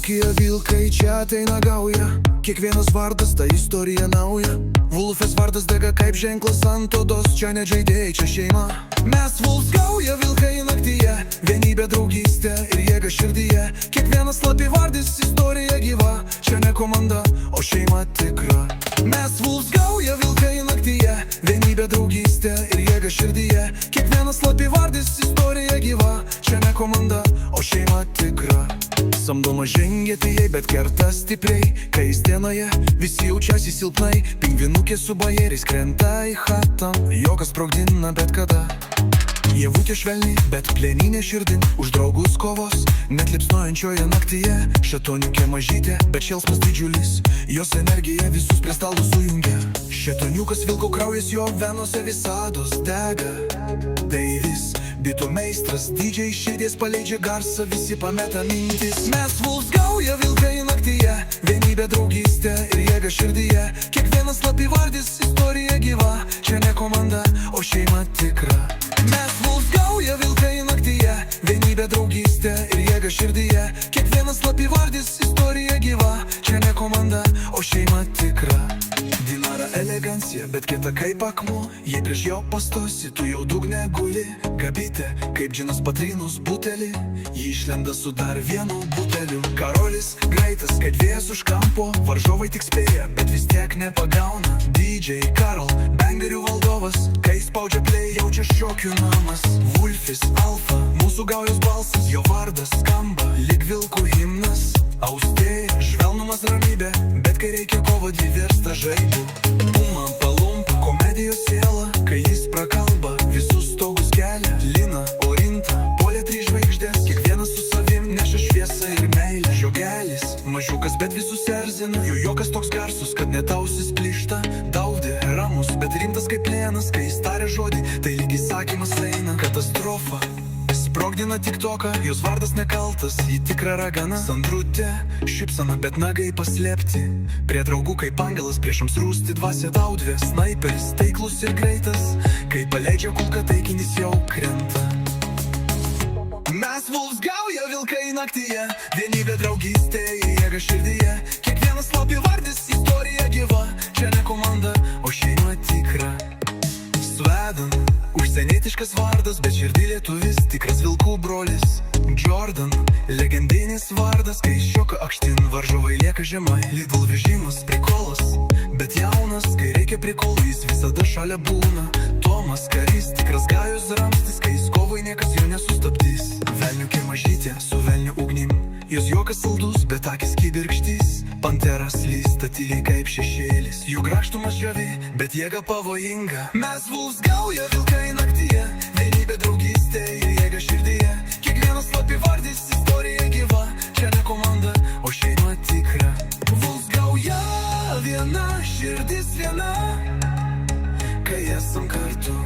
Ūkyje vilkai čia ateina gauja, kiekvienas vardas ta istorija nauja. Vulfės vardas dega kaip ženklas ant odos, čia ne žaidėjai, čia šeima. Mes Vulfs gauja, vilkai naktyje, vienybė, draugystė ir jėga širdyje. Kiekvienas slapyvardis istorija gyva, čia ne komanda, o šeima tikra. Mes Vulfs gauja, vilkai naktyje, vienybė, draugystė ir jėga širdyje. Kiekvienas slapyvardis istorija gyva, čia ne komanda, o šeima tikra. Samdoma žengia tijai, bet kerta stipriai, kai jis dienoje visi jaučiasi silpnai. Pingvinukė su bajeriais krenta į chatą, jokas sprogdina bet kada. Ievutė švelni, bet plėninė širdin, už draugus kovos, net lipsnojančioje naktyje. Šetoniukė mažytė, bet šėlsmas didžiulis, jos energija visus prie stalo sujungia. Šetoniukas vilko kraujas, jo venose visados dega. Deivis, bitų meistras, didžiai širdies paleidžia garsą, visi pameta mintis. Mes Vulfs gauja, vilkai naktyje, vienybė, draugystė ir jėga širdyje. Kiekvienas slapyvardis istorija gyva, čia ne komanda, o šeima tikra. Mes Vulfs gauja, vilkai naktyje, vienybė, draugystė ir jėga širdyje. Kiekvienas slapyvardis istorija gyva, čia ne komanda, o šeima tikra. Dinara elegancija, bet kieta kaip akmuo, jei prieš jo pastosi, tu jau dugne guli. Gabytė, kaip džinas patrinus butelį, jį išlenda su dar vienu buteliu. Karolis greitas, kaip vėjas už kampo, varžovai tik spėja, bet vis tiek nepagauna. DJ Karol, bangerių valdovas, kai spaudžia play, jaučia šokių namas. Vulfis, alfa, mūsų gaujos balsas, jo vardas skamba, lyg vilkų himnas. Austėja, žvelnumas ramybė, bet kai reikia kovo virsta žaibu. Puma, palumpa, komedijos siela, kai jis prakalba, visus stogus kelia. Lina, Orinta, polė 3 žvaigždės, kiekvienas su savim neša šviesą ir meilę. Žiogelis, mažiukas, bet visus erzina, jo jokas toks garsus, kad net ausis plyšta. Daudė, ramus, bet rimtas kaip plėnas, kai jis taria žodį, tai lyg įsakymas eina. Katastrofa, sprogdina tiktoką, jos vardas nekaltas, ji tikra ragana. Sandrutė, šypsana, bet nagai paslėpti, prie draugų kaip angelas, priešams rūsti dvasia. Daudvė, snaiperis, taiklus ir greitas, kai paleidžia kulką, taikinys jau krenta. Mes Vulfs gauja, vilkai naktyje, vienybė, draugystė ir jėga širdyje. Kiekvienas slapyvardis istorija gyva, čia ne komanda, o šeima tikra. Svedan, užsienietiškas vardas, bet širdį lietuvis, tikras vilkų brolis. Jordan, legendinis vardas, kai šioka aukštyn, varžovai lieka žemai. Lidl vežimas, prikolas, bet jaunas, kai reikia prikolų, jis visada šalia būna. Tomas karys, tikras gajus ramstis, kai jis kovai niekas jo nesustabdys. Velniukė mažytė, su velniu ugnim, jos juokas saldus, bet akis kibirkštys. Panteras lysta tyliai kaip šešėlis, jų grakštumas žavi, bet jėga pavojinga. Mes Vulfs gauja, vilkai naktyje, vienybė, draugystė ir jėga širdyje. Kiekvienas slapyvardis istorija gyva, čia ne komanda, o šeima tikra. Vulfs gauja, viena širdis viena, kai esam kartu.